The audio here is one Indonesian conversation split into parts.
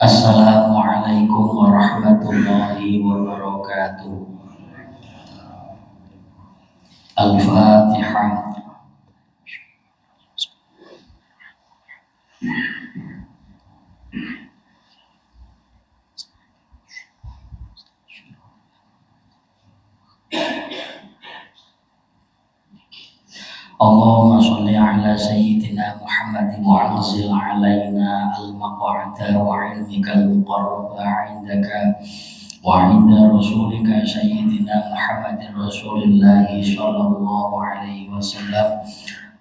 Assalamualaikum warahmatullahi wabarakatuh. Al-Fatihah. Allahumma sholli ala sayyidina Muhammadin wa anzil alaina al-maq'ada wa ilmika al-muqarraba indaka wa inda rasulika sayyidina Muhammadin rasulillahi sallallahu alaihi wasallam.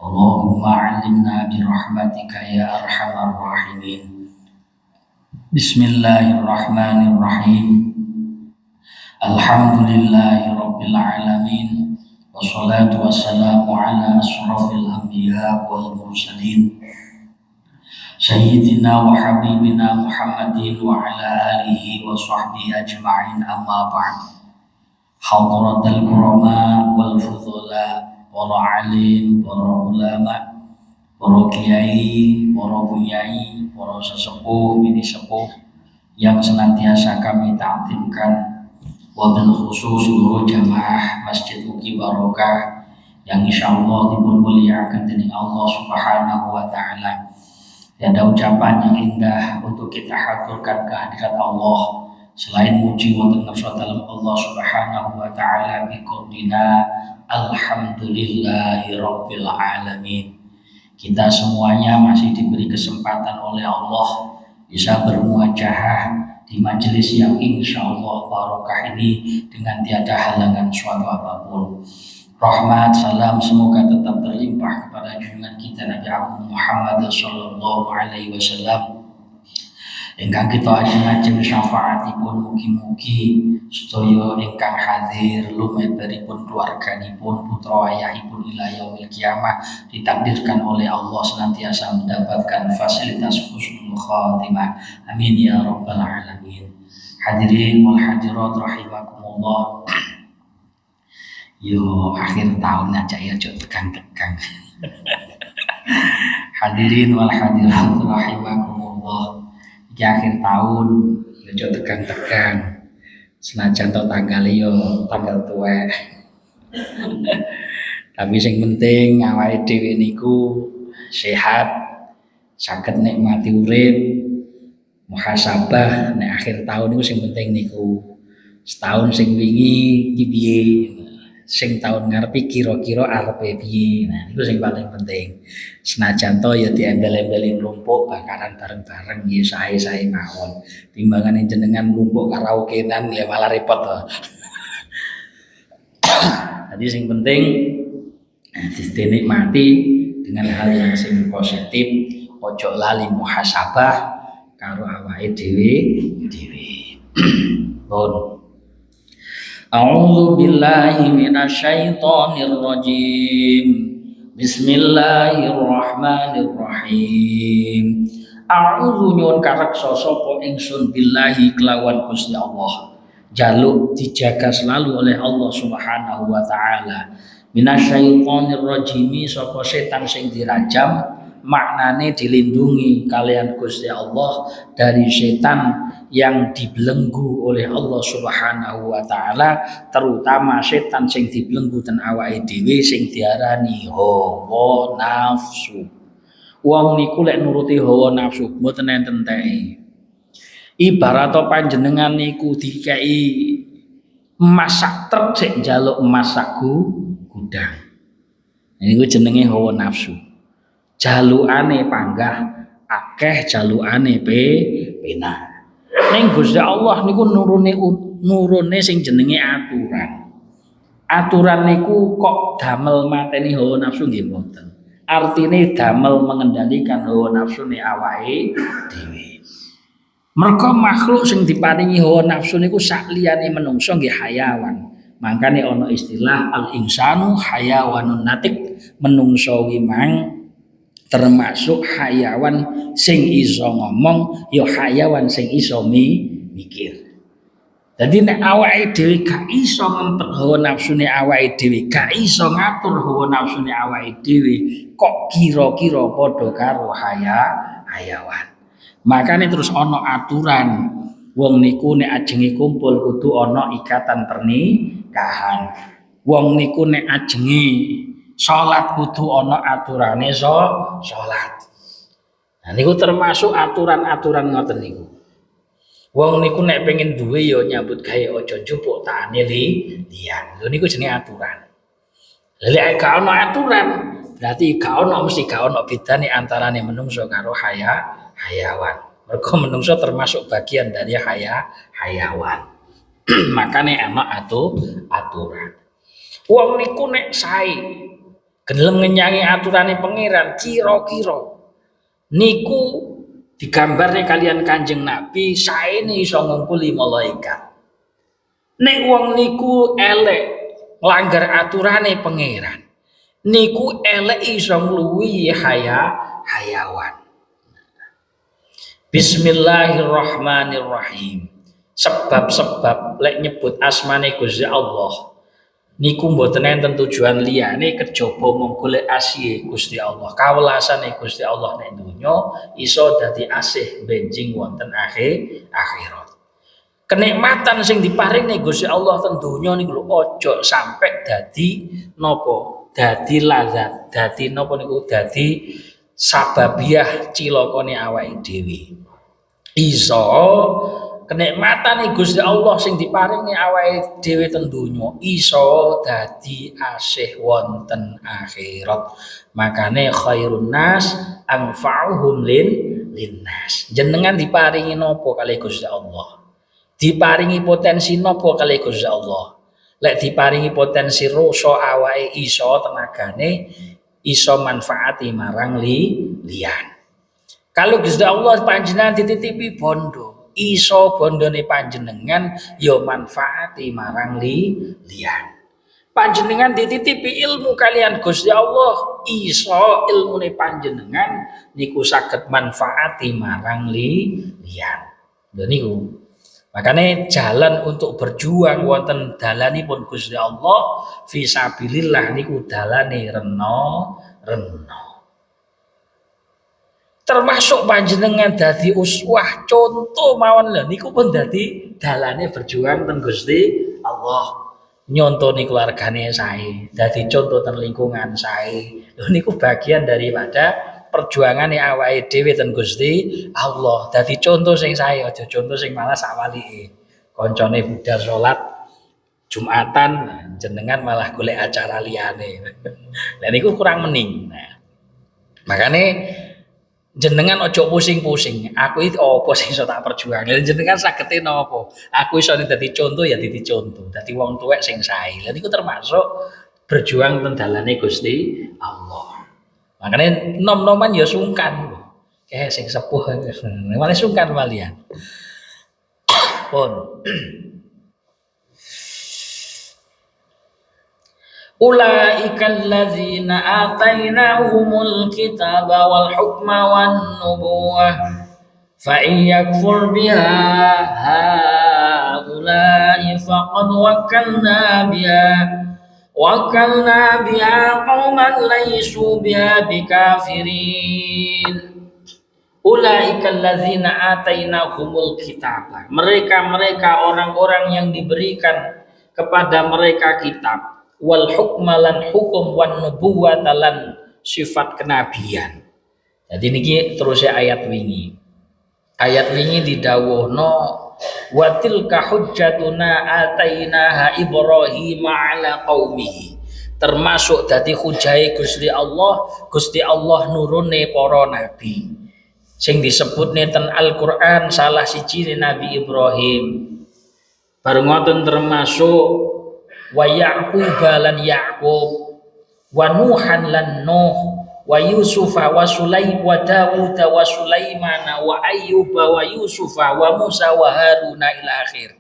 Allahumma alimna bi rahmatika ya arhamar rahimin. Bismillahirrahmanirrahim. Alhamdulillahi rabbil alamin. Wassalatu wassalamu ala asrafil anbiya wal mursalin Sayyidina wa habibina Muhammadin wa ala alihi wa sahbihi ajma'in, amma ba'd. Hadratal kurama wal fudula, para alim, para ulama, para kiai, para buyai, para sesepuh, bini sepuh yang senantiasa kami ta'zimkan, wabil khusus seluruh jamaah Masjid Mugi Barokah yang insyaallah dipun muliakan dening Allah Subhanahu wa taala. Tiada ucapan yang indah untuk kita haturkan kehadirat Allah selain muji wonten ngarsa dalem Allah Subhanahu wa taala bi qaulina alhamdulillahi rabbil alamin. Kita semuanya masih diberi kesempatan oleh Allah bisa bermuajahah di majelis yang insya Allah barokah ini dengan tiada halangan suatu apapun. Rahmat, salam semoga tetap terlimpah kepada junjungan kita Nabi Muhammad sallallahu alaihi wasallam. Ingkang kita ajeng-ajeng syafaatipun mugi-mugi sedaya ingkang hadir lumeberipun keluarganipun putra ayahipun ila yaumil kiamah ditakdirkan oleh Allah senantiasa mendapatkan fasilitas husnul khatimah. Amin ya rabbal alamin. Hadirin wal hadirat rahimakumullah. Yo akhir tahun aja ya tegang-tegang. Hadirin wal hadirat rahimakumullah. Iki akhir tahun yo tegang-tegang. Senajan to tanggal yo tanggal tuwek. Tapi sing penting awake dhewe niku sehat, saged nikmati urip, muhasabah nek akhir tahun niku sing penting niku. Setahun sing wingi iki piye? Sing tahun ngarepe kira-kira arepe piye. Nah, niku sing paling penting. Senajan to ya diembel-embelin lumpuk bakaran bareng-bareng ya sae-sae mawon. Timbangane jenengan lumpuk karaokean ya malah repot to. Jadi sing penting dinikmati dengan hal yang sing positif, ojo lali muhasabah karo awake dhewe. Bon. A'udzu billahi minasyaitonir rajim. Bismillahirrahmanirrahim. A'udzu nyuwun kareksa sapa ingsun billahi kelawan Gusti Allah. Jaluk dijaga selalu oleh Allah Subhanahu wa taala. Minasyaitonir rajimi sapa setan sing dirajam, maknane dilindungi kalian Gusti Allah dari setan yang dibelenggu oleh Allah Subhanahu wa taala, terutama setan sing dibelenggu ten awake dhewe sing diarani hawa nafsu. Wong niku lek nuruti hawa nafsu mboten enten teke. Ibarat panjenengan niku dikei emas sak truk sik njaluk emas sak gudang. Niku jenenge hawa nafsu. Jalukane panggah akeh, jalukane penak. Ning Gusti Allah niku nurune sing jenenge aturan. Aturan niku kok damel mateni hawa nafsu nggih mboten. Artine damel mengendalikan hawa nafsune awake dhewe. Merga makhluk sing diparingi hawa nafsu niku sak liyane menungso nggih hayawan. Mangkane ana istilah al-insanu hayawanun natik, menungso wimang termasuk hayawan sing iso ngomong, ya hayawan sing iso mikir. Jadi nek awake dhewe gak iso ngempet hawa nafsune awake dhewe, gak iso ngatur hawa nafsune awake dhewe, kok kira-kira padha karo hayawan. Makanya terus ono aturan wong niku nek ajenge kumpul kudu ono ikatan pernikahan. Wong niku nek ajenge salat kudu ono aturane salat. Nah niku termasuk aturan-aturan ngoten niku. Wong niku nek pengen duwe ya nyambut gawe aja njupuk taane liyan. Lho niku jenenge aturan. Lha gak ono aturan, berarti mesti gak ono bedane antarane menungso karo hayawan. Mergo menungso termasuk bagian dari hayawan. Makane ana aturan. Wong niku nek sae gelem ngenyangi aturane pangeran, kira-kira niku digambarne kalian Kanjeng Nabi saene iso ngumpuli malaikat. Nek wong niku elek nglanggar aturane pangeran, niku elek iso ngluwihi hayawan. Bismillahirrahmanirrahim. Sebab-sebab lek nyebut asmane Gusti Allah niku mboten enten tujuan liyane kejaba mung golek asih Gusti Allah. Kawelasane Gusti Allah nek donya iso dadi asih benjing wonten akhirat. Kenikmatan sing diparingi Gusti Allah ten donya niku lho aja sampai dadi napa? Dadi lazat, dadi napa niku? Dadi sababiah cilakane awake dhewe. Iso kenikmatan Gusti Allah sing diparingi awake dhewe ten donya iso dadi asih wonten akhirat. Makane khairun nas anfa'uhum linnas. Jenengan diparingi napa kali Gusti Allah? Diparingi potensi napa kali Gusti Allah? Lek diparingi potensi rasa awake iso tenagane iso manfaati marang liyan. Kalau Gusti Allah panjenengan dititipi bondo, iso bondone panjenengan ya manfaati marang liyan. Panjenengan dititipi ilmu kalian Gusti Allah, iso ilmune panjenengan niku saged manfaati marang liyan. Lha niku. Makanya jalan untuk berjuang wonten dalanipun Gusti Allah fisabilillah niku dalane rena. Termasuk panjenengan dadi uswah contoh mawon lho niku pun dadi dalane berjuang ten Gusti Allah. Nyontoni keluargane sae, dadi contoh ten lingkungan sae. Lho niku bagian daripada perjuangane awake dhewe ten Gusti Allah. Dadi contoh sing sae aja contoh sing malah sawalike. Koncone budal salat Jumatan jenengan malah golek acara liyane. Lah niku kurang mening. Nah, makane jenengan ojo pusing-pusing. Aku itu apa sing iso tak perjuang. Jenengan sagete napa? Aku iso dadi contoh ya dadi contoh. Dadi wong tuwek sing sae. Lha niku termasuk berjuang ten dalane Gusti Allah. Makane nom-noman ya sungkan. Sing sepuh malah sungkan malian. Pun Ulaikal ladzina atainahumul kitaba wal hukma wan nubuwah fa in yakfur biha haula'i faqad wakkalna biha qauman laysu biha bikafirin. Ulaikal ladzina atainahumul kitaba. Mereka orang-orang yang diberikan kepada mereka kitab. Wal hukma lan hukum wan nubuwata lan sifat kenabian. Jadi niki terus ayat wingi. Ayat wingi didhawuhna wa tilka hujjatuna atainaha Ibrahim ala qaumihi. Termasuk dadi hujahe Gusti Allah nurune para nabi. Sing disebutne ten Al-Qur'an salah siji Nabi Ibrahim. Bareng ngoten termasuk wa Ya'qub lan Ya'qub wa Nuhan lan Nuh wa Yusufa wa Sulaim wa Daud wa Sulaiman wa Ayyub wa Yusufa wa Musa wa Haruna ila akhir.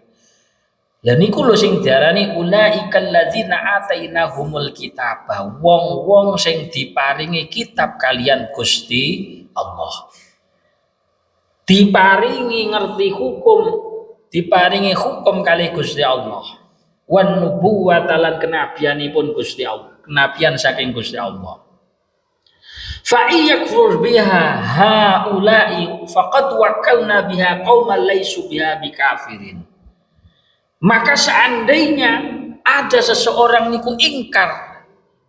Lah niku lho sing diarani ulaikal ladzina atainahumul kitaba. Wong-wong sing diparingi kitab kalian Gusti Allah. Diparingi ngerti hukum, diparingi hukum kali Gusti Allah. Wan nubuwata lan kenabianipun Gusti Allah, kenabian saking Gusti Allah. fa iyakfur biha haula'i faqad wakalna biha qauman laisu biha bikafirin. Maka seandainya ada seseorang niku ingkar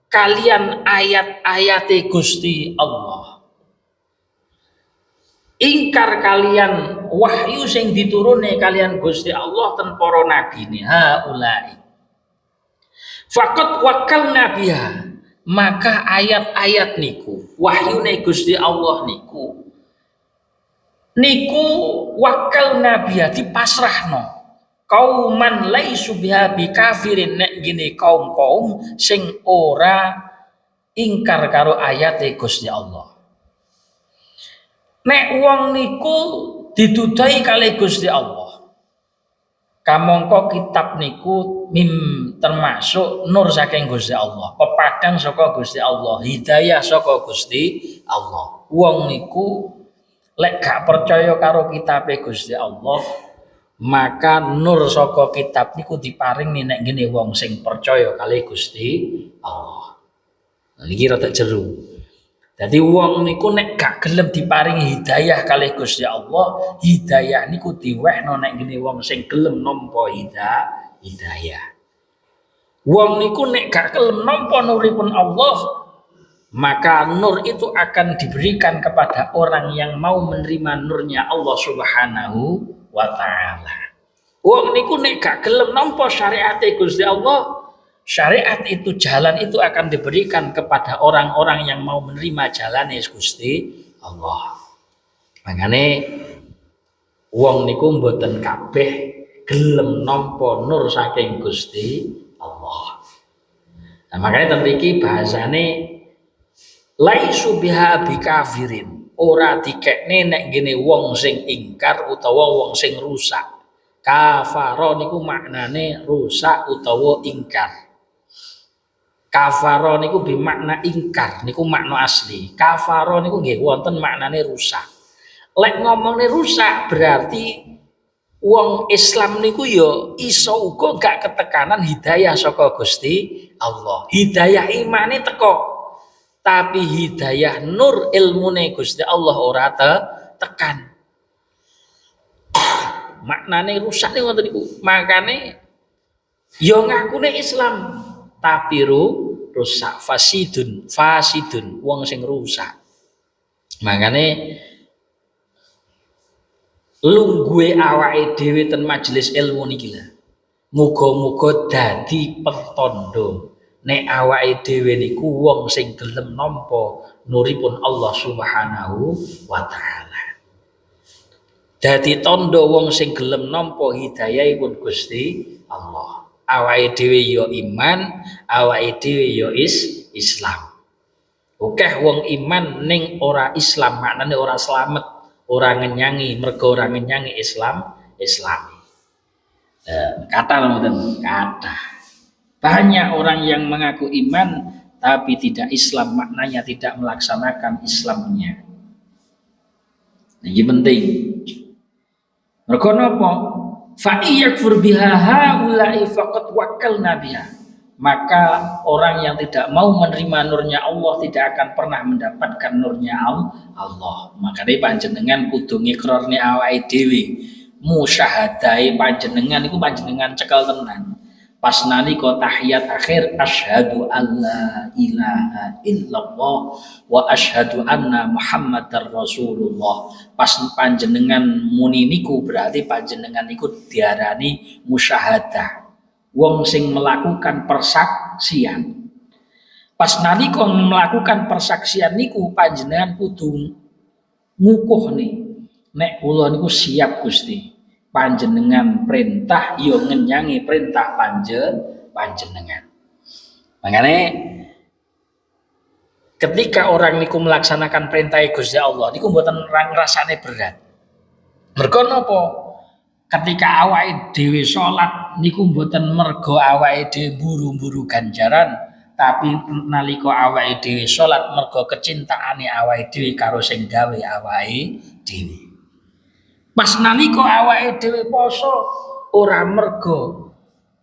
kalian ayat-ayat Gusti Allah, ingkar kalian wahyu sing diturune kalian Gusti Allah ten para nabi ni haula'i faqad wakalna biha, maka ayat-ayat niku wahyune Gusti Allah niku wakal nabiya dipasrahno kauman laisu biha bikafirin, nek gini kaum-kaum sing ora ingkar karo ayat Gusti Allah. Nek wong niku didudai kali Gusti Allah, kamangka kitab niku termasuk nur saking Gusti Allah, pepadang saka Gusti Allah, hidayah saka Gusti Allah. Wong niku lek gak percaya karo kitabe Gusti Allah, maka nur saka kitab niku diparing nek ngene wong sing percaya kali Gusti Allah. Niki rada jeru. Jadi wong niku nek gak gelem diparingi hidayah kali Gusti Allah, hidayah niku diwehno nek ngene wong sing gelem nampa hidayah. Wong niku nek gak gelem nampa nuripun Allah, maka nur itu akan diberikan kepada orang yang mau menerima nurnya Allah Subhanahu wa ta'ala. Wong niku nek gak gelem nampa syariat Gusti Allah, syariat itu, jalan itu akan diberikan kepada orang-orang yang mau menerima jalan Gusti Allah. Makane wong niku mboten kabeh gelem nampa nur saking Gusti Allah. Nah, makanya mriki bahasane laisu biha bikafirin, ora dikekne nek gene wong sing ingkar utawa wong sing rusak. Kafara niku maknane rusak utawa ingkar. Kafara niku bermakna ingkar, niku makna asli. Kafara niku nggih wonten maknane rusak. Lek ngomongnya rusak berarti wong Islam niku ya iso uga gak ketekanan hidayah saka Gusti Allah. Hidayah imane teko, tapi hidayah nur ilmune Gusti Allah ora tekan. Maknane rusak niku ngoten niku. Makane ya ngakune Islam tapi rusak, fasidun wong sing rusak. Makane lungguhe awake dhewe ten majelis ilmu niki lho. Muga-muga dadi petandha nek awake dhewe niku wong sing gelem nampa nuripun Allah Subhanahu wa ta'ala. Dadi tandha wong sing gelem nampa hidayahipun Gusti Allah. Awake dhewe ya iman, awake dhewe ya Islam. Akeh wong iman ning ora Islam, maknane ora slamet, ora ngenyangi, mergo ora ngenyangi Islami. Kata mboten, kata. Banyak orang yang mengaku iman tapi tidak Islam, maknanya tidak melaksanakan Islamnya. Ini penting. Mergo napa? Fa iyakfur biha haula'i faqad wakalna biha. Maka orang yang tidak mau menerima nurnya Allah tidak akan pernah mendapatkan nurnya Allah. Makanya panjenengan kudu ngikrarne awake dhewe. Musyahadai panjenengan iku panjenengan cekel tenan. Pas nalika tahiyat akhir asyhadu alla ilaha illallah wa asyhadu anna muhammadar rasulullah. Pas panjenengan muni niku berarti panjenengan niku diarani musyahadah. Wong sing melakukan persaksian. Pas nalika melakukan persaksian niku panjenengan kudu ngukuh nih. Nek kula niku siap Gusti. Panjenengan perintah yo ngenyangi perintah panjenengan. Makanya ketika orang niku melaksanakan perintah Gusti Allah niku mboten rasane berat. Mergo napa? Ketika awake dhewe salat niku mboten mergo awake dhewe buru-buru ganjaran, tapi nalika awake dhewe salat mergo kecintaane awake dhewe karo sing gawe awake dhewe. Pas nalika awake dhewe poso ora mergo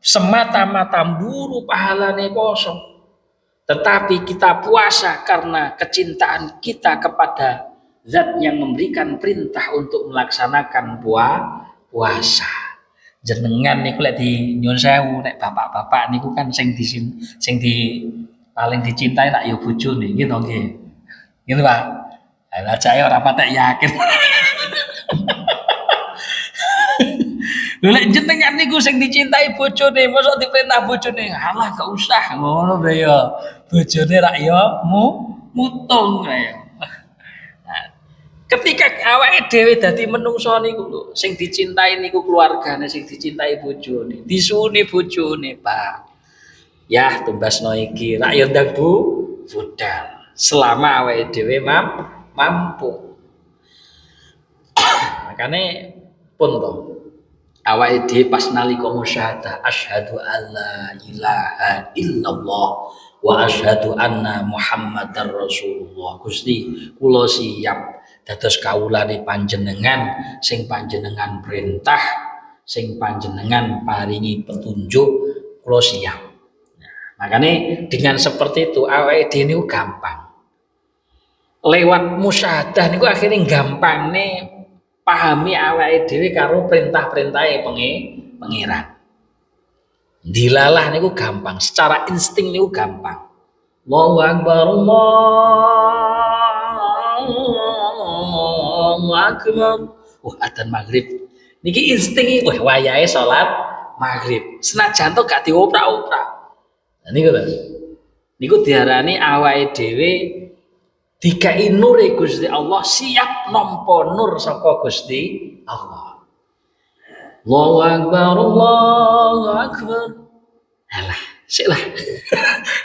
semata-mata mburu pahalane poso, Tetapi kita puasa karena kecintaan kita kepada zat yang memberikan perintah untuk melaksanakan puasa. Jenengan niku lek di nyun sewu nek bapak-bapak niku kan sing di paling dicintai nak ya bojone gitu nggih. Gitu Pak. Lah saya ora patek yakin. Lha lek jenengan niku sing dicintai bojone, mosok diperintah bojone, "Alah gak usah." Ngono lho ya. Bojone rak ya mutung ya. Nah, ketika awake dhewe dadi menungso niku lho, sing dicintai niku keluargane, sing dicintai bojone, disuwuni bojone, Pak. Ya, tumbasno iki rak ya ndang budal. Selama awake dhewe mampu. Makane pun to awake dhewe pas nalika musyahadah asyhadu alla ilaha illallah wa asyhadu anna muhammadar rasulullah. Gusti kula siap dados kawulane panjenengan sing panjenengan perintah, sing panjenengan paringi petunjuk, kula siap. Nah, makanya dengan seperti itu awake dhewe niku gampang. Lewat musyahadah niku akhirnya gampang nih pahami awake dhewe karo perintah-perintahe pangeran. Dilalah niku gampang, secara insting niku gampang. Allahu akbar, Allahu akbar. Adzan maghrib. Niki insting wayahe salat maghrib. Senajan to gak dioprak-oprak. Nah niku lho. Niku diarani awake dhewe dikai nure Gusti Allah, siap nampa nur saka Gusti Allah. Allahu akbar, Allahu akbar. Alah, sik lah.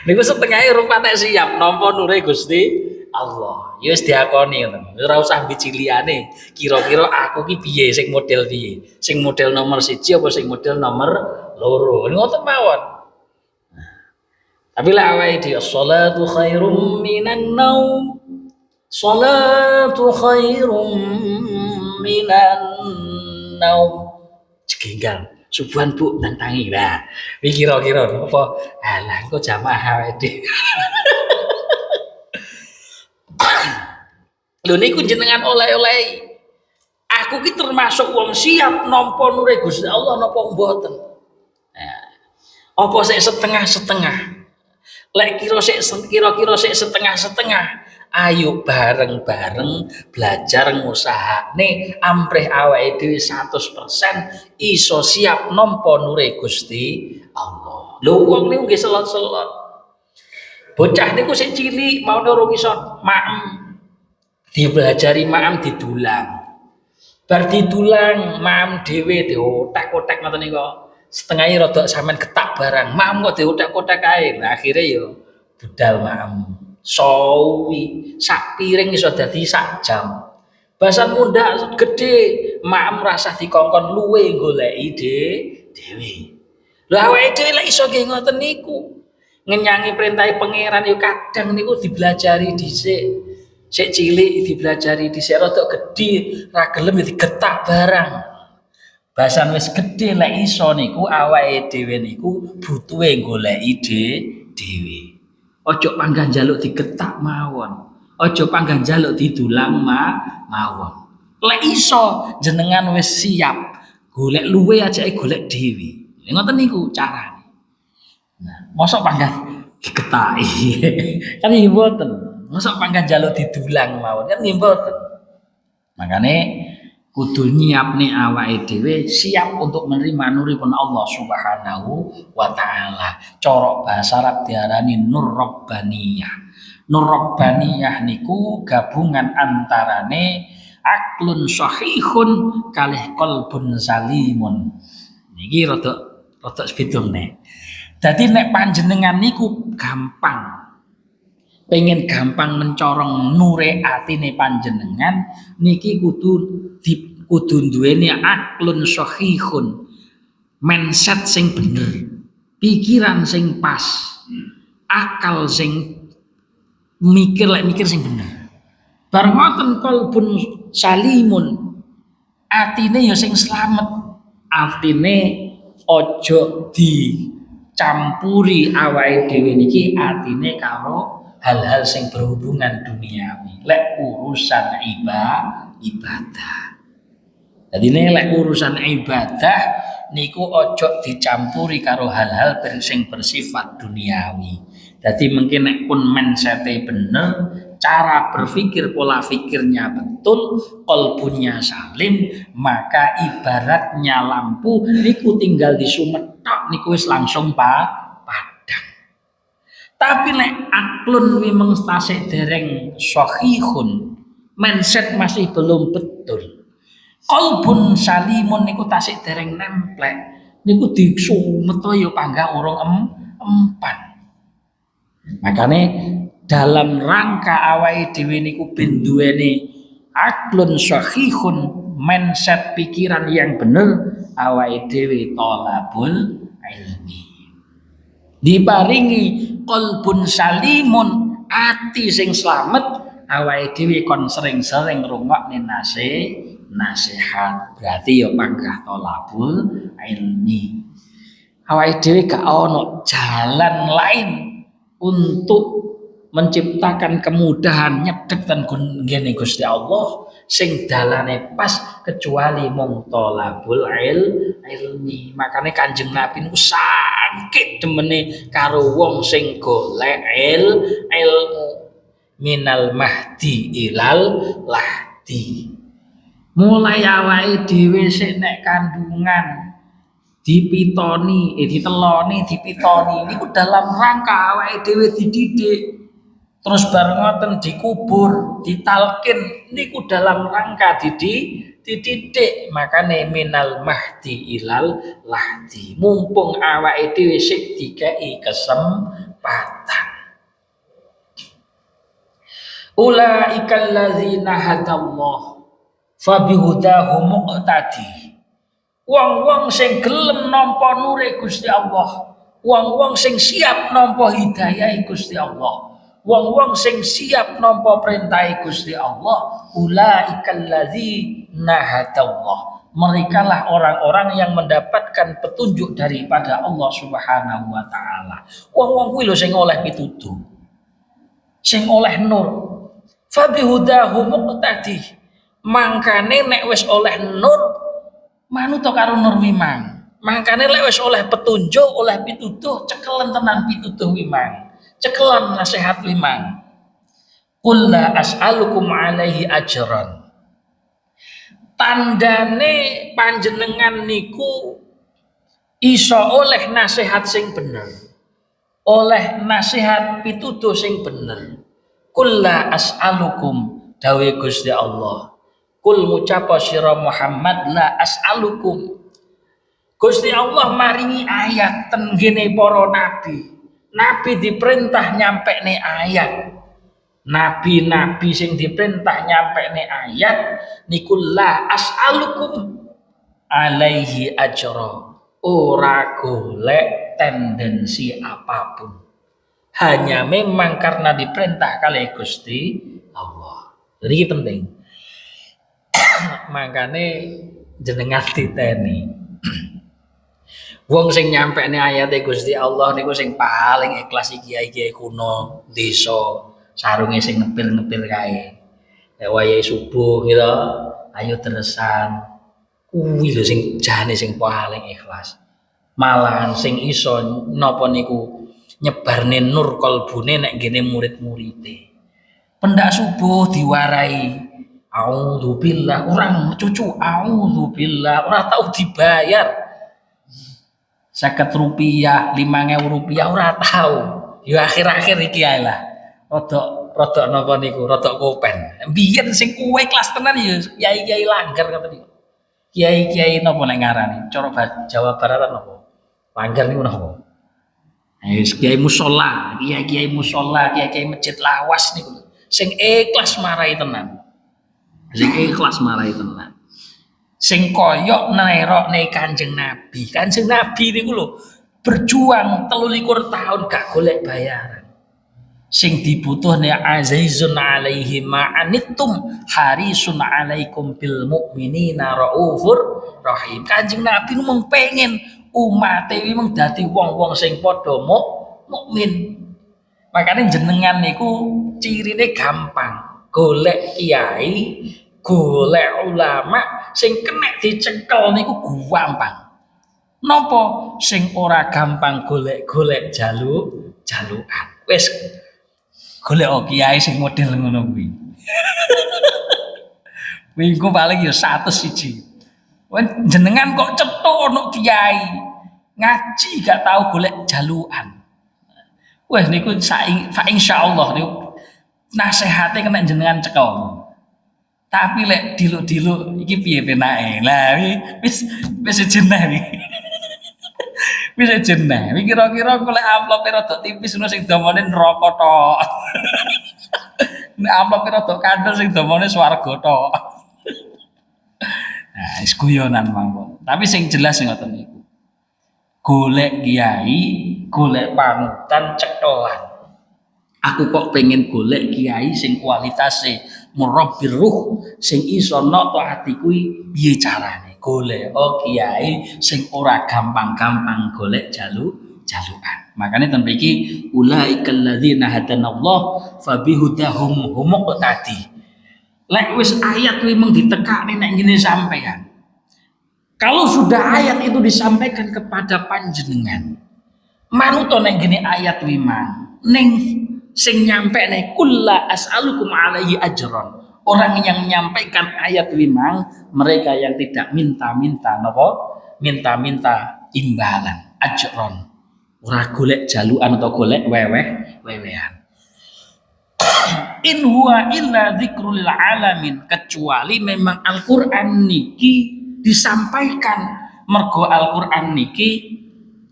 Niku setengahe rupane siap nampa nure Gusti Allah. Ya wis diakoni ngoten. Ora usah biciliane. Kira-kira aku ki piye sing model piye? Sing model nomor 1 apa sing model nomor 2? Ngoten mawon. Tapi lah awake dhewe sholatu khairum minan naum. Sholatu khairum minan naum. Jenggal. Subuhan Bu nang tangi lah. Iki kira-kira apa? Alah engko jamaah awake dhewe. Lho niku jenengan oleh-oleh. Aku ki termasuk wong siap nampa nure Gusti Allah napa mboten. Nah, apa sik setengah-setengah? Lek kira-kira sik setengah-setengah, ayo bareng-bareng belajar ngusahane amprih awake dhewe 100% iso siap nampa nure Gusti Allah. Lho wong niku nggih selot-selot. Bocah niku sik cilik mau urung iso maem. Dipelajari maem didulang. Bar didulang maem dhewe diotek-otek ngoten niku. Setengahe rada sampean ketak barang, maem kok diotek-otek kae. Nah akhire yo budal maem. Sawi sak piring iso dadi sak jam. Basan mundak gede, maem rasah dikongkon luwe goleki dhewe. Lha awake dhewe lek iso nggih ngoten niku. Ngenyangi perintah pangeran yo kadang niku dibelajari dhisik. Sik cilik dibelajari dhisik rada gedhe ra gelem digetak barang. Basan wis gedhe lek iso niku awake dhewe niku butuhe goleki dhewe. Ojo panggan njaluk digetak mawon. Ojo panggan njaluk didulang mawon. Lek iso jenengan wis siap golek luwe ajake golek dhewe. Ngoten niku carane. Nah, mosok panggan digetaki. Kan iki mboten. Mosok panggan njaluk didulang mawon kan nggih mboten. Makane kudu nyiapne awake dhewe siap untuk menerima nuripun Allah Subhanahu wa taala. Cara bahasa Arab diarani nur rabbaniyah. Nur rabbaniyah niku gabungan antarane aklun sahihun kalih qalbun salimun. Niki rada sebidung nek. Dadi nek panjenengan niku gampang pengen gampang mencorong nure atine panjenengan niki kudu duweni aklun sahihun, mindset sing bener, pikiran sing pas, akal sing mikir sing bener. Bar ngoten qalbun salimun, atine ya sing slamet, atine ojo campuri awake dhewe niki atine karo hal-hal sing berhubungan duniawi. Lek urusan ibadah. Jadi lek urusan ibadah niku ojo dicampuri karo hal-hal sing bersifat duniawi. Jadi mungkin nek pun mindset-e bener, cara berpikir pola pikirnya betul, kolbunya salim, maka ibaratnya lampu niku tinggal disumetok niku wis langsung padang. Tapi nek aklun wimeng tasik dereng sahihun, mindset masih belum betul. Kolbun salimun niku tasik dereng nemplek, niku disumeto ya panggah urung empan. Makane dalam rangka awake dhewe niku ben duweni aklun sahihun, mindset pikiran yang bener, awake dhewe thalabul ilmi. Diparingi qalbun salimun, ati sing slamet, awake dhewe kon sering-sering ngrungokne nasihat. Berarti ya panggah thalabul ilmi. Awake dhewe gak ono jalan lain untuk menciptakan kemudahan nyedhek ten ngene Gusti Allah sing dalane pas kecuali mung thalabul ilmi. Makane Kanjeng Nabi niku saking demene karo wong sing golek ilmu minal mahdi ilal lahdi. Mulai awake dhewe sik nek kandungan dipitoni, diteloni, dipitoni niku dalam rangka awake dhewe dididik. Terus bareng ngoten dikubur, ditalkin niku dalam rangka dididik. Makane minal mahdi ilal lahdi. Mumpung awake dhewe sik dikei kesempatan. Ulaikal ladzina hadallah fabihudahu muqtadi. Wong-wong sing gelem nampa nure Gusti Allah, wong-wong sing siap nampa hidayah Gusti Allah, wong-wong sing siap nampa perintah Gusti Allah, ulaikal ladzina hadallah. Mereka lah orang-orang yang mendapatkan petunjuk daripada Allah Subhanahu wa taala. Wong-wong kuwi lho sing oleh pituduh, sing oleh nur. Fabihudahu muqtadi. Mangkane nek wis oleh nur manut karo nur wimang. Mangkane lek wis oleh petunjuk, oleh pituduh, cekelen tenan pituduh wimang. Cekelan nasihat wimang. Qul la as'alukum alaihi ajran. Tandane panjenengan niku iso oleh nasihat sing bener. Oleh nasihat pituduh sing bener. Qul la as'alukum dawe Gusti Allah. Kul ngucapa sira Muhammad la as'alukum. Gusti Allah maringi ayat ten ngene para nabi. Nabi diperintah nyampekne ayat. Nabi-nabi sing diperintah nyampekne ayat niku la as'alukum alaihi ajra. Ora golek tendensi apapun. Hanya memang karena diperintah kali Gusti Allah. Jadi ini penting. Makane jenengan titeni. Wong sing nyampekne ayate Gusti Allah niku sing paling ikhlas kiai-kiai kuno desa, sarunge sing ngepil-ngepil kae. Nek wayahe subuh gitu, ayo terusan. Kuwi lho sing jane sing paling ikhlas. Malahan sing iso napa niku nyebarne nur kalbune nek ngene murid-muride. Pendak subuh diwarai A'udzubillah, orang cucu A'udzubillah, orang tahu dibayar 50 rupiah, 5.000 rupiah, orang tahu. Ya akhir-akhir iki ae lah. Rodok napa niku, rodok kopen. Biyen sing kuwe kelas tenan ya kiai-kiai langgar ngoten niku. Kiai-kiai napa nek ngarani? Cara Jawa Baratan napa? Langgar niku napa? Kiai mushola, kiai-kiai mushola, kiai-kiai masjid lawas niku. Sing ikhlas marai tenan. Sing ikhlas marai tenan. Sing koyok nerokne Kanjeng Nabi. Kanjeng Nabi niku lho berjuang 23 tahun gak golek bayaran. Sing dibutuhne azizun alaihi ma'anittum harisun alaikum bil mukminina raufur rahim. Kanjeng Nabi mung pengen umate iki mung dadi wong-wong sing padha mukmin. Makane jenengan niku cirine gampang. Golek kiai, golek ulama sing kena dicekel niku gampang. Napa sing ora gampang golek-golek jalukan. Wis golek kiai sing model ngono kuwi. Minggu paling ya 101. Jenengan kok cethuk ono kiai ngaji gak tahu golek jalukan. Wes niku fa insyaallah niku nasihate kena jenengan cekel. Tapi lek diluk-diluk iki piye penake? Lah wis jenah iki. Wis jenah. Iki kira-kira golek amplop rada tipis ngono sing domone neraka tok. Nek amplop rada kandel sing domone swarga tok. Nah, wis guyonan mawon. Tapi sing jelas ngoten niku. Golek kiai, golek panutan cekelan. Aku kok pengen golek kiai sing kualitase murabbir ruh sing iso noto ati kuwi piye carane. Golek kiai sing ora gampang-gampang golek jalukan. Makane ten mriki ulaikal ladzina hadanallah fabihudahum muqtadi. Lek wis ayat kuwi mung ditekani nek ngene sampean. Kalau sudah ayat itu disampaikan kepada panjenengan, manuto nek ngene ayat kuwi mang ning sing nyampe nek kulla as'alukum alaihi ajron. Orang yang menyampaikan ayat limang, mereka yang tidak minta-minta napa? Minta-minta imbalan, ajron. Ora golek jalukan atau golek wewehan. In huwa illa dzikrul lil alamin, kecuali memang Al-Qur'an niki disampaikan mergo Al-Qur'an niki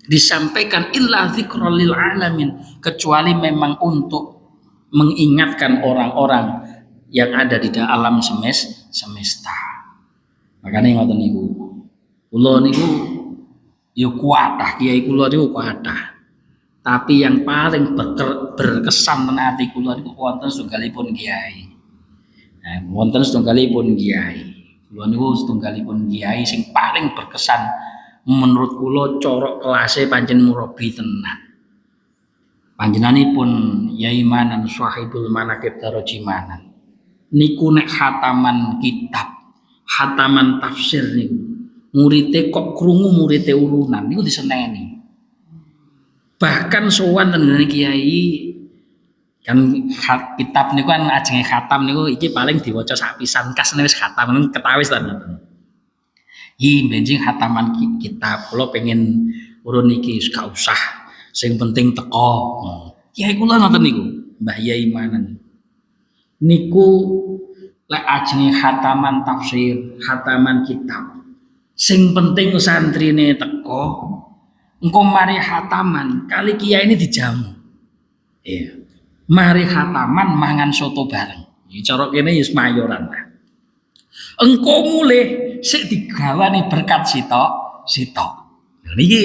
disampaikan illa dzikrul lil alamin, kecuali memang untuk mengingatkan orang-orang yang ada di alam semesta. Makanya ngoten niku. Kula niku yo kuatah, kiai kula niku kuatah. Tapi yang paling berkesan tenan ati kula niku wonten setunggalipun kiai. Nah, wonten setunggalipun kiai. Kula niku setunggalipun kiai sing paling berkesan menurut kula corok kelase pancen murabi tenan. Panjenenganipun Yai Manan Sahibul Manaqib Darajimanan. Niku nek khataman kitab, khataman tafsir niku. Murite kok krungu murite urunan niku diseneni. Bahkan sowan tengene kiai kan kitab niku kan ajenge khatam niku iki paling diwaca sak pisan kas wis khatam ketawis ta ngoten. Yi benjing khataman kitab kula pengen urun iki gak usah. Sing penting teko. Kiai kula ngoten niku, Mbah Yai Manan. Niku lek ajenge khataman tafsir, khataman kitab. Sing penting santrine teko, engko mari khataman, kali kiai ini dijamu. Iya. Mari khataman mangan soto bareng. Iki cara kene wis mayoran. Engko mulih sik digawani berkat sitok. Niki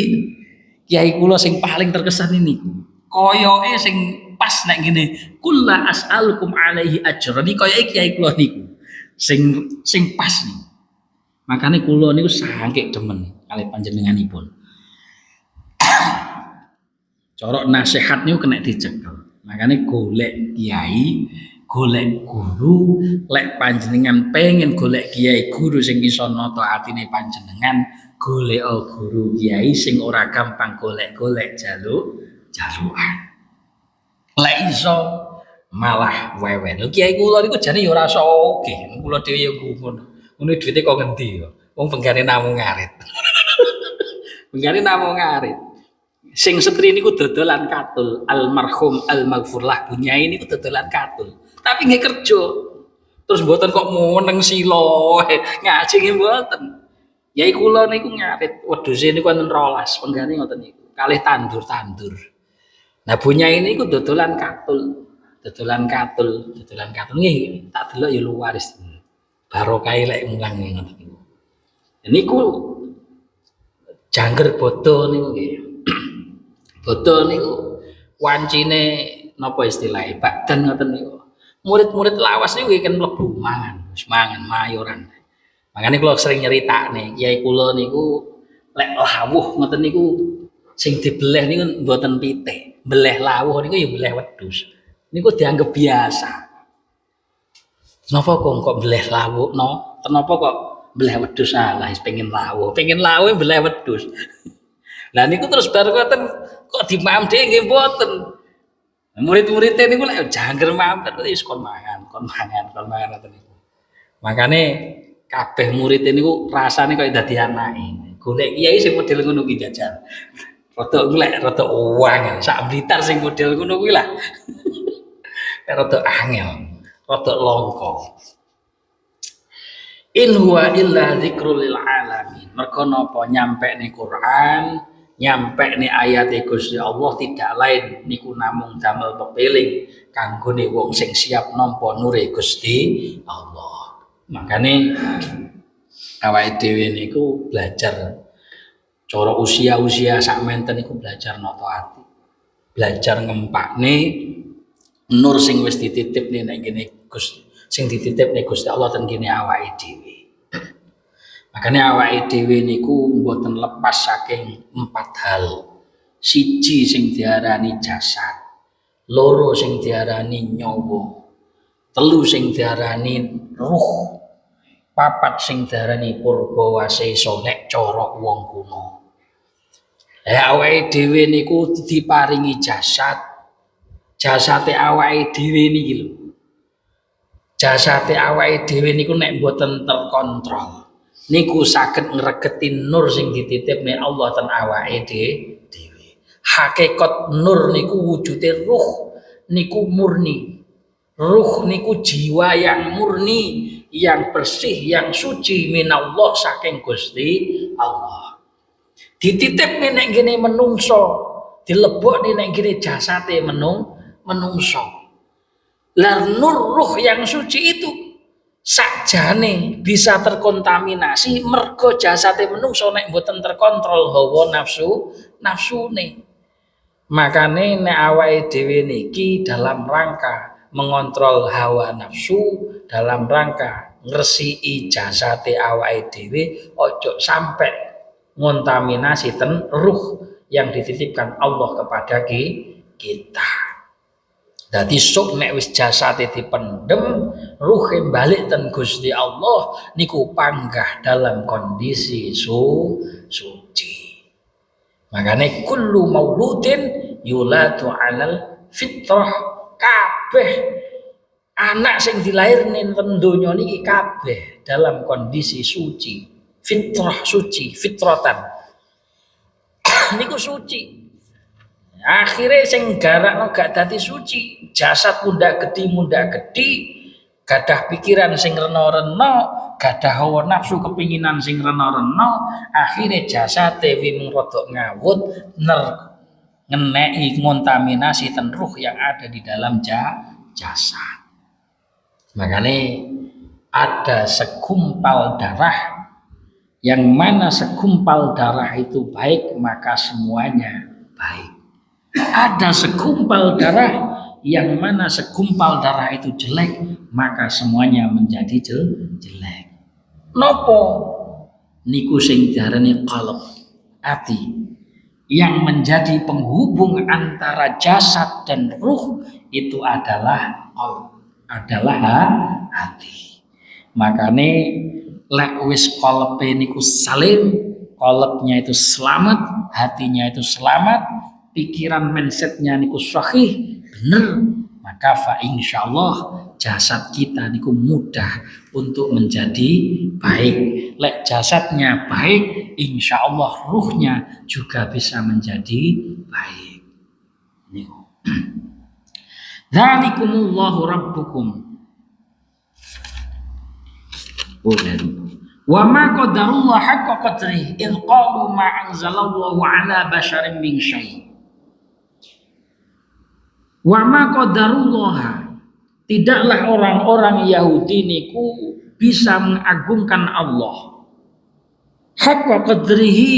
kiai kula sing paling terkesan ini. Koyoke sing pas nek ngene kulla as'alukum alaihi ajran iki koyoke kiai kula niku sing pas nih. Makane kula niku saking demen kali panjenenganipun. Corok nasihat niku kena dicekel. Makane golek kiai, golek guru, lek panjenengan pengen golek kiai guru sing iso nata atine panjenengan, golek guru kiai sing ora gampang golek-golek jalukan. Lek iso malah wewe. Lho kiai kula niku jane ya ora iso oke. Kula dhewe ya ngono. Ngono duwite kok ngendi ya? Wong penggane namung ngarit. Penggane namung ngarit. Sing setri niku dodolan katul, almarhum almaghfurlah Bunyai niku dodolan katul. Tapi nggih kerja. Terus mboten kok meneng sila, ngaji nggih mboten. Yai kula niku ngarit wedhuse niku wonten 12, penggane ngoten niku. Kalih tandur-tandur. Nah Bunyai niku dodolan katul. Dodolan katul nggih tak delok ya luwaris. Barokah lek mulang ngoten niku. Niku jangger bodo niku nggih. Bodo niku wancine napa istilahé bakdan ngoten niku. Murid-murid lawas niku kan mlebu mangan, wis mangan mayoran. Makane kula sering nyeritakne kiai kula niku lek lawuh ngoten niku sing dibeleh niku mboten pitik. Beleh lawuh niku ya beleh wedhus. Niku dianggap biasa. Napa kok beleh lawuh no? Kenapa kok beleh wedhus salah pengen lawuh. Pengen lawuh beleh wedhus. Lah niku terus bar ngoten kok dimam dhewe nggih mboten. Murid-muridnya niku lek jangger mampir wis kon mangan ngoten niku. Makane kabeh murid niku rasane kaya dadi anake. Golek kiai sing model ngono ki jajal. Rada uang sak Blitar sing model ngono kuwi lah. Rada angel, rada langka. In huwa illa dzikrul lil alamin. Mergo napa nyampekne Quran, nyampekne ayate Gusti Allah tidak lain niku namung damel pepeling kanggone wong sing siap nampa nure Gusti Allah. Makane awake dhewe niku belajar cara usia-usia sakmenten niku belajar nata ati. Belajar ngempakne nur sing wis dititipne nek kene Gusti sing dititipne Gusti Allah ten kene awake dhewe. Makane awake dhewe niku mboten lepas saking 4 hal. Siji sing diarani jasad, loro sing diarani nyawa, telu sing diarani ruh, papat sing diarani purba wasesa nek cara wong kuno. Awake dhewe niku diparingi jasad. Jasate awake dhewe niki lho. Jasate awake dhewe niku nek mboten terkontrol niku saged ngregeti nur sing dititipne Allah ten awake dhewe. Hakikat nur niku wujude ruh niku murni. Ruh niku jiwa yang murni, yang bersih, yang suci minallah saking Gusti Allah. Dititipne nek ngene menungso, dilebokne nek ngene jasate menungso. Lah nur ruh yang suci itu sakjane bisa terkontaminasi mergo jasate menungso nek mboten terkontrol hawa nafsune. Makane nek awake dhewe niki dalam rangka mengontrol hawa nafsu, dalam rangka ngresiki jasate awake dhewe ojo sampai ngontaminasi ten ruh yang dititipkan Allah kepada kita. Dadi sok nek wis jasate dipendem, ruhe balik ten Gusti Allah niku panggah dalam kondisi suci. Makane kullu mauludin yulatu 'alal fitrah, kabeh anak sing dilairne ten donya niki kabeh dalam kondisi suci. Fitrah suci, fitratan. Niku suci. Akhirnya sing garakno gak dadi suci, jasad mundak gede, gadah pikiran sing rena-rena, gadah hawa nafsu kepinginan sing rena-rena, akhirnya jasate wi rodok ngawut, ngeneki ngontaminasi ten ruh yang ada di dalam jasad. Makanya ada segumpal darah yang mana segumpal darah itu baik maka semuanya baik. Ada segumpal darah yang mana segumpal darah itu jelek maka semuanya menjadi jelek. Nopo niku sing diarani qalb, ati yang menjadi penghubung antara jasad dan ruh itu adalah qalb, adalah hati. Makane lek wis qalbe niku salim, qalbnya itu selamat, hatinya itu selamat, pikiran mindsetnya niku sahih, bener, maka fa insyaallah jasad kita niku mudah untuk menjadi baik. Lek jasadnya baik, insyaallah ruhnya juga bisa menjadi baik. Niku. Dzalikumullahu rabbukum. Wa ma qadarullah haqqa qadrihi id qalu ma anzalallahu ala basharin min syai'. Wa ma qadarullah, tidaklah orang-orang Yahudi niku bisa mengagungkan Allah haqqa qadrihi,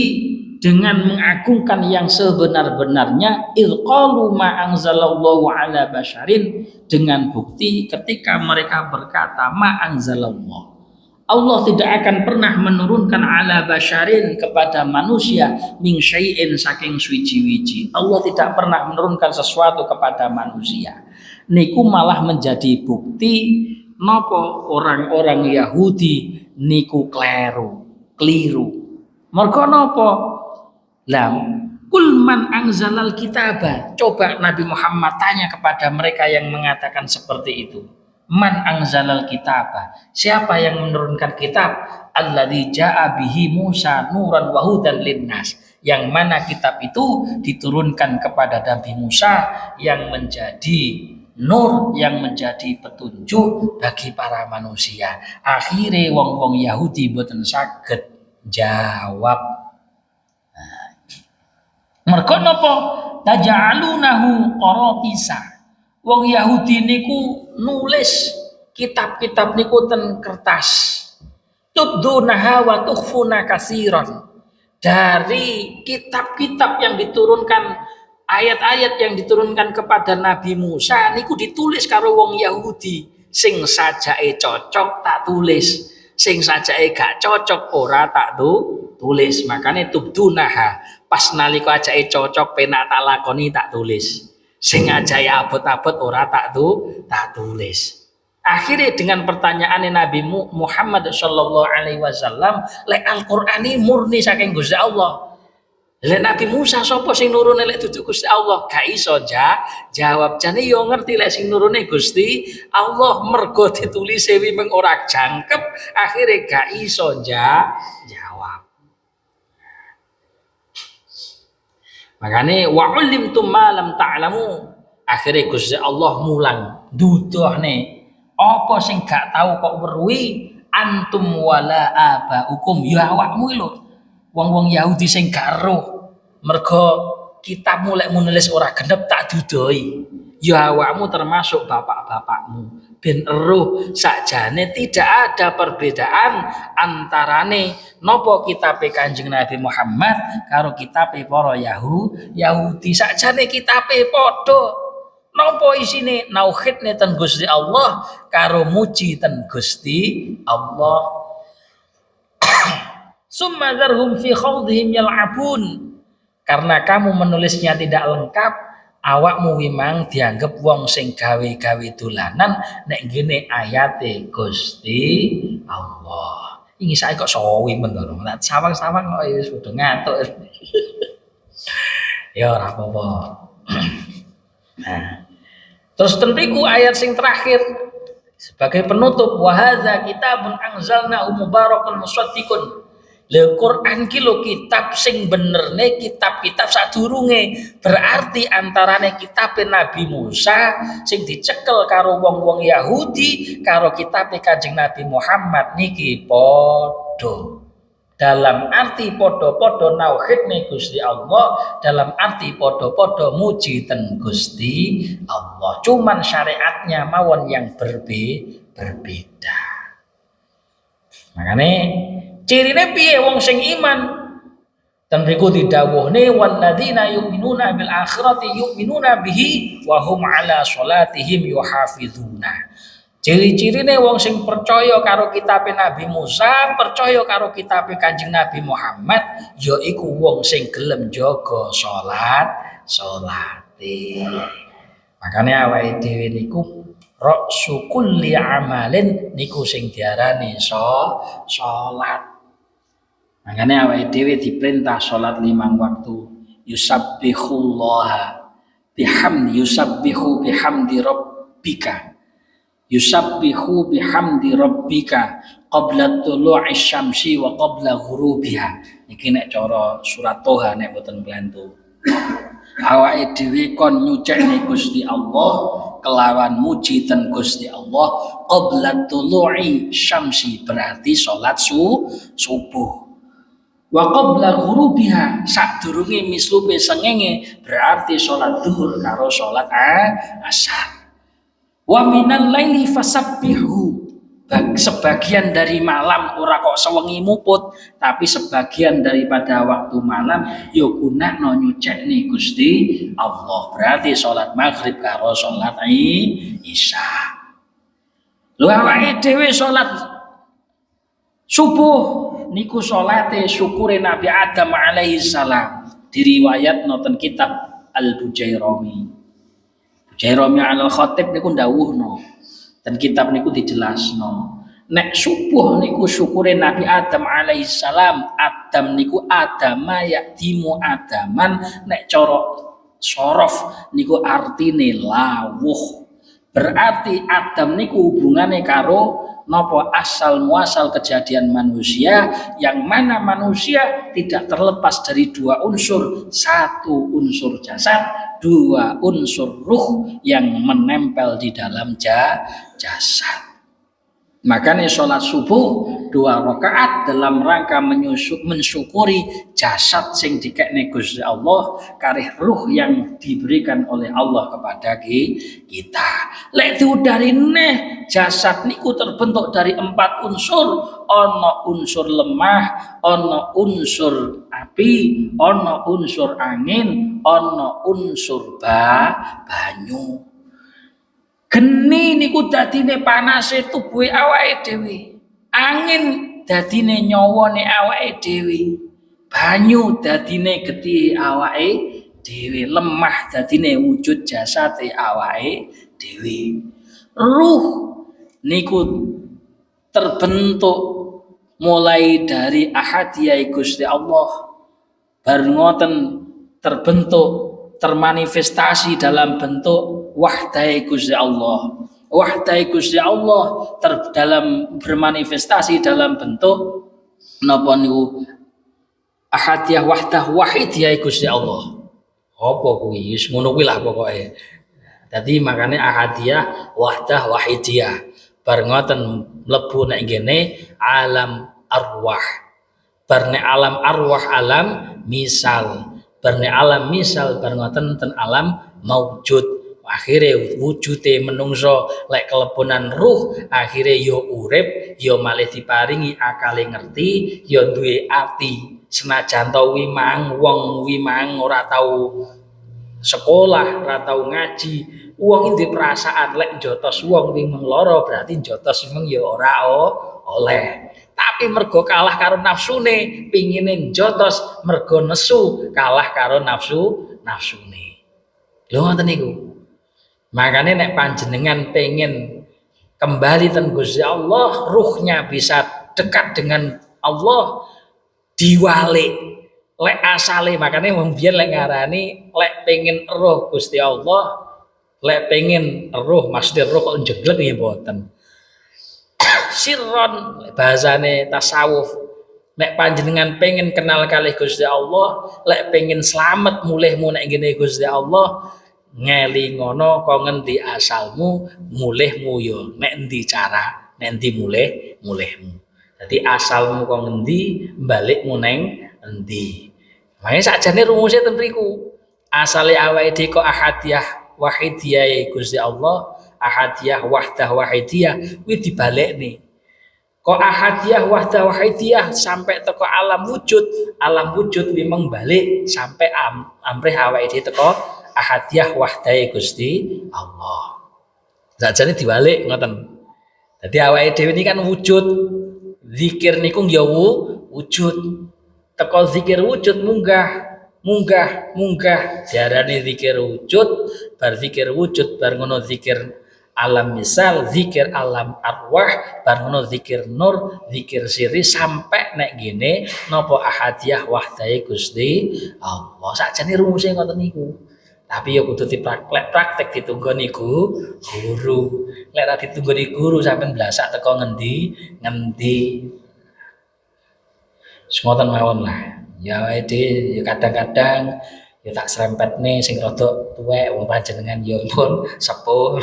dengan mengagungkan yang sebenar-benarnya, id qalu ma anzalallahu ala basharin, dengan bukti ketika mereka berkata ma anzalallah, Allah tidak akan pernah menurunkan ala basyarin kepada manusia min syai'in saking suci-wici. Allah tidak pernah menurunkan sesuatu kepada manusia. Niku malah menjadi bukti nopo orang-orang Yahudi niku keliru. Mergo nopo? Lam kul man anzalal kitaba. Coba Nabi Muhammad tanya kepada mereka yang mengatakan seperti itu. Man anzalal kitaba. Siapa yang menurunkan kitab? Alladzi jaa bihi Musa nuran wa hudan linnas. Yang mana kitab itu diturunkan kepada Nabi Musa yang menjadi nur, yang menjadi petunjuk bagi para manusia. Akhirnya wong-wong Yahudi boten saged jawab. Mergo napa? Taja'alunahu qaratisa. Wong Yahudi niku nulis kitab-kitab niku ten kertas. Tubdunaha wa tukhfuna katsiran. Dari kitab-kitab yang diturunkan, ayat-ayat yang diturunkan kepada Nabi Musa niku ditulis karo wong Yahudi. Sing sajake cocok tak tulis, sing sajake gak cocok ora tak tulis. Makane tubdunaha. Pas nalika ajake cocok penak tak lakoni tak tulis. Sing ajae abot-abot ora tak tulis. Akhirnya dengan pertanyaan Nabi Muhammad sallallahu alaihi wasallam, lek Al-Qur'an ini murni saking Gusti Allah. Lek Nabi Musa sapa sing nurune lek dudu Gusti Allah? Gak iso jawab. Jane yo ngerti lek sing nurune Gusti Allah, mergo ditulise wi mung ora jangkep, akhirnya gak iso jawab. Makanya wa ulimtum ma lam ta'lamu. Akhirnya Gusti Allah mulang duduhne apa sing gak tahu kok weruhi antum wala abaukum, ya awakmu lho. Wong-wong Yahudi sing gak roh mergo kitabmu lek nulis ora genep tak dudoi. Ya awakmu termasuk bapak-bapakmu. Ben eruh sakjane tidak ada perbedaan antarane nopo kitabe Kanjeng Nabi Muhammad karo kitabe para Yahudi. Sakjane kitabe padha. Nopo isine nauhidne ten Gusti Allah karo muji ten Gusti Allah. Summa dzarhum fi khawdihim yal'abun. Karena kamu menulisnya tidak lengkap, awakmu memang dianggap wong sing gawe-gawe dolanan nek ngene ayate Gusti Allah. Ini saya kok sawi mendoro. Nek sawang-sawang kok wis padha ngantuk. Ya ora apa-apa. Nah, terus tentuku ayat sing terakhir sebagai penutup, wa hadza kitabun anzalnahu mubarakun musaddiqun. Le Quran ki lho kitab sing benerne kitab-kitab sadurunge. Berarti antarane kitab Nabi Musa sing dicekel karo wong-wong Yahudi karo kitab Kanjeng Nabi Muhammad niki padha. Dalam arti podo-podo nauhidne Gusti Allah, dalam arti podo-podo muji ten Gusti Allah. Cuman syariatnya mawon yang berbeda. Makane cirine piye wong sing iman? Dan riku didhawuhne walladzina yu'minuna bil akhirati yu'minuna bihi wa hum ala sholatihim yuhafizuna. Ciri-cirine wong sing percaya karo kitab Nabi Musa, percaya karo kitab Kanjeng Nabi Muhammad, yaiku wong sing gelem jaga salate. Makane awake dhewe niku ra'su kulli amalin niku sing diarani salat. Makane awake dhewe diperintah salat 5 waktu. Yusabbihullaha yusabbihu bihamdi rabbika. Yusabbihu bihamdi rabbika qabla tulu'i syamsi wa qabla ghurubiha. Iki nek cara surat Toha nek mboten klantu. Awake dhewe kon nyucekne Gusti Allah kelawan muji ten Gusti Allah qabla tulu'i syamsi berarti salat subuh. Wa qabla ghurubiha sadurunge mislupe sengenge berarti salat zuhur karo salat asar. Wa minal laili fasabbihu. Sebagian dari malam ora kok sewengi muput, tapi sebagian daripada waktu malam yo gunakno nyucekne Gusti Allah. Berarti salat maghrib karo salat isya. Lho awake dhewe salat Subuh niku salate syukure Nabi Adam alaihi salam. Diriwayat nonton kitab Al-Bujairami. Bujairami al-Khatib niku ndawuhno. Dan kitab niku dijelasno. Nek subuh niku syukure Nabi Adam alaihi salam. Adam niku adama yakdimu adaman. Nek cara sorof niku artine lawuh. Berarti Adam niku hubungannya karo nopo asal muasal kejadian manusia, yang mana manusia tidak terlepas dari dua unsur, satu unsur jasad, dua unsur ruh yang menempel di dalam jasad. Makanya sholat subuh 2 rakaat dalam rangka mensyukuri jasad sing dikekne Gusti Allah karih ruh yang diberikan oleh Allah kepada kita. Lek diudarine jasad niku terbentuk dari 4 unsur, ono unsur lemah, ono unsur api, ono unsur angin, ono unsur banyu. Geni niku dadine panase tubuhe awake dhewe. Angin dadine nyawane awake dhewe. Banyu dadine getih awake dhewe. Lemah dadine wujud jasate awake dhewe. Ruh niku terbentuk mulai dari ahadiyah Gusti Allah. Bar ngoten terbentuk termanifestasi dalam bentuk wahdai Gusti Allah. Wahdai Gusti Allah dalam bermanifestasi dalam bentuk napa niku ahadiyah wahdah wahidiyah Gusti Allah. Apa kuwi? Wis ngono kuwi lah pokoke. Dadi makane ahadiyah wahdah wahidiyah. Bar ngoten mlebu nek ngene alam arwah. Bar nek alam arwah alam misal. Barne alam misal bar ngoten ten alam maujud, akhire wujude menungso lek keleponan ruh akhire yo urip yo malih diparingi akale ngerti yo duwe ati senajan to wong wimang ora tau sekolah ora tau ngaji wong iki perasaan lek njotos wong wimang lara berarti njotos wong yo ora oleh. Tapi mergo kalah karo nafsune, pingine njotos mergo nesu kalah karo nafsune. Lho ngoten niku. Makane nek panjenengan pengen kembali ten Gusti Allah, ruhnya bisa dekat dengan Allah, diwalik. Lek asale makane wong biyen lek ngarani lek pengen roh Gusti Allah, lek pengen roh maksudnya roh kok njeglek nggih mboten. Sirron bahasane tasawuf nek panjenengan pengen kenal kalih Gusti Allah lek pengen slamet mulihmu nek ngene Gusti Allah ngelingono kok ngendi asalmu mulihmu yo nek endi cara nek endi mulihmu dadi asalmu kok ngendi balikmu neng endi makane sakjane rumuse ten mriku asale awake dhewe kok ahadiyah wahidiyah Gusti Allah ahadiyah wahdah wahidiyah kuwi dibalekne kok ahadiyah wahdah wahidiyah sampai teko alam wujud memang balik sampai amrih awake dhewe teko ahadiyah wahdah Gusti Allah sakjane dibalik ngoten dadi awake dhewe ini kan wujud zikir niku ya wujud teko zikir wujud munggah diarani zikir wujud bar zikir wujud bar ngono zikir alam misal, zikir alam arwah, bar ngono zikir nur, zikir siri sampai nek gene napa ahadiyah wahdai Gusti Allah. Sakjane rumuse ngoten niku. Tapi ya kudu praktek ditunggoni guru. Lek ra ditunggoni guru sampean blasak teko ngendi. Semoten mawon lah. Ya wae ya kadang-kadang ya tak serempetne sing rada tuwek wong panjenengan ya pun sepuh.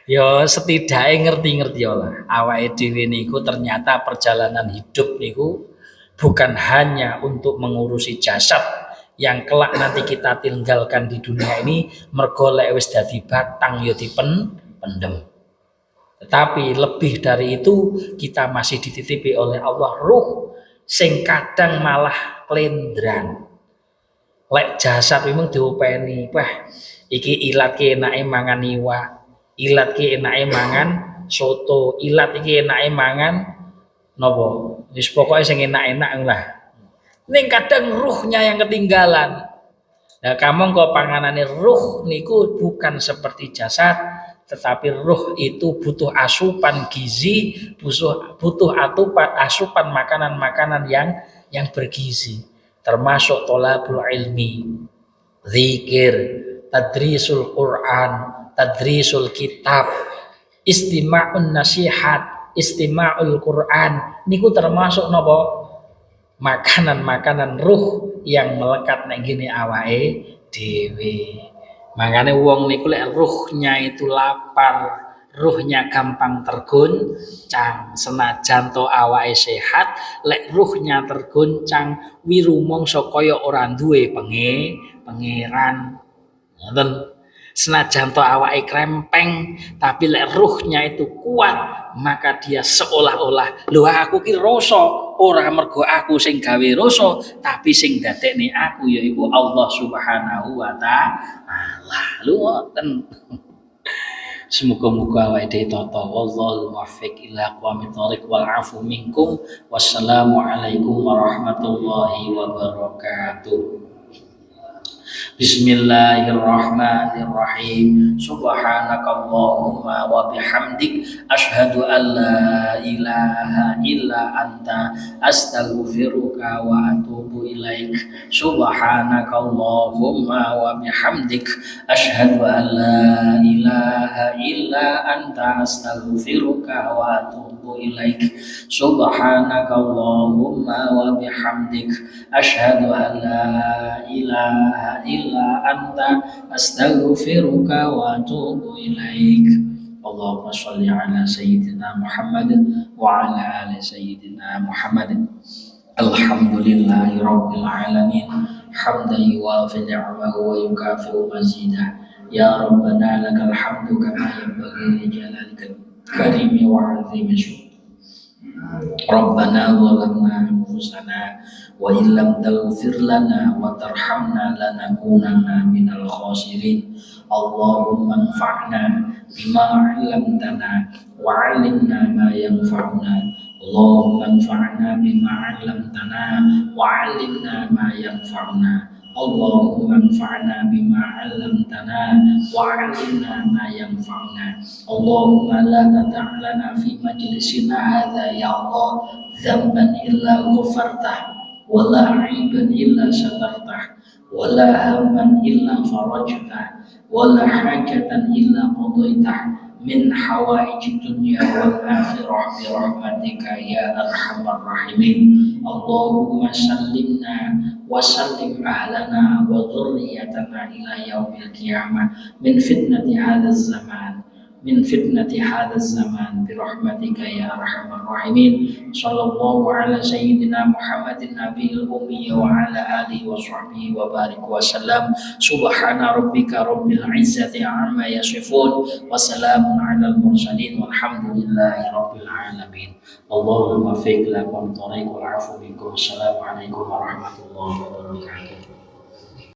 Ya setidaknya ngerti lah awake dhewe niku ternyata perjalanan hidup niku bukan hanya untuk mengurusi jasad yang kelak nanti kita tinggalkan di dunia ini mergo lek wis dadi batang ya dipendem. Tetapi lebih dari itu kita masih dititipi oleh Allah ruh sing kadang malah klendran. Lek jasad memang diopeni, wah iki ilat ki enake mangan iwak. Ilat ki enake mangan soto, ilat iki enake mangan Napa? Wis pokoke sing enak-enak lah. Ning kadang ruhnya yang ketinggalan. Nah, kamu kok panganane ruh niku bukan seperti jasad, tetapi ruh itu butuh asupan gizi, butuh asupan makanan-makanan yang bergizi, termasuk tolabul ilmi, zikir, tadrisul Quran, tadrisul kitab, istima'un nasihat, istima'ul Quran niku termasuk napa? Makanan-makanan ruh yang melekat nek gini awake dhewe. Makanya wong niku lek ruhnya itu lapar, ruhnya gampang tergoncang, senajan to awake sehat, lek ruhnya tergoncang wirumangsa kaya ora duwe pangeran. Ngoten. Senajan to awake krempeng, tapi lek ruhnya itu kuat, maka dia seolah-olah lho aku ki rasa ora mergo aku sing gawe rasa, tapi sing dadekne aku yaiku Allah Subhanahu wa taala. Lho ngoten. Semoga-moga awake dhewe tata wallahu muwaffiq ila aqwamit thoriq wal afu minkum. Wassalamu alaikum warahmatullahi wabarakatuh. Bismillahirrahmanirrahim. Subhanakallahumma wa bihamdik asyhadu an la ilaha illa anta astaghfiruka wa atubu ilaik. Subhanakallahumma wa bihamdik asyhadu an la ilaha illa anta astaghfiruka wa atubu ilaik. Subhanakallahumma wa bihamdik asyhadu an la ilaha illa anta astaghfiruka wa atubu ilaik. Allahumma shalli ala sayyidina Muhammad wa ala ali sayyidina Muhammad. Alhamdulillahi rabbil alamin hamdan yuwafi ni'amahu wa yukafi'u mazidah. Ya Rabbana lakal hamdu kama yanbaghi li jalalikal karimi wa 'azimi syukur. Rabbana zalamna anfusana wa illam taghfir lana wa tarhamna lanakunanna minal khasirin. Allahumma anfa'na bima 'allamtana wa 'allimna ma yanfa'una. Allahumma anfa'na bima 'allamtana wa 'allimna ma yanfa'una. Allahumma anfa'na bima 'allamtana wa 'allimna ma yanfa'una. Allahumma la tada' lana fi majlisina hadza ya Allah dzamban illa ghafartah wa la 'aiban illa satartah wa la hamman illa farajtah wa la hajatan illa qadaitah min hawaijid dunya wal akhirah bi rahmatika ya arhamar rahimin. Allahumma sallimna wa sallim ahlana wa dhurriyyatana ila yaumil qiyamah min fitnati hadzal zaman bi rahmatika ya arhamar rahimin. Sallallahu ala sayyidina Muhammadin nabiyil ummi wa ala alihi wa sahbihi wa barik wa sallam. Subhana rabbika rabbil izzati amma yasifun wa salamun alal mursalin walhamdulillahi rabbil alamin. Allahumma fiq lakum tariq wal afu minkum. Assalamualaikum warahmatullahi wabarakatuh.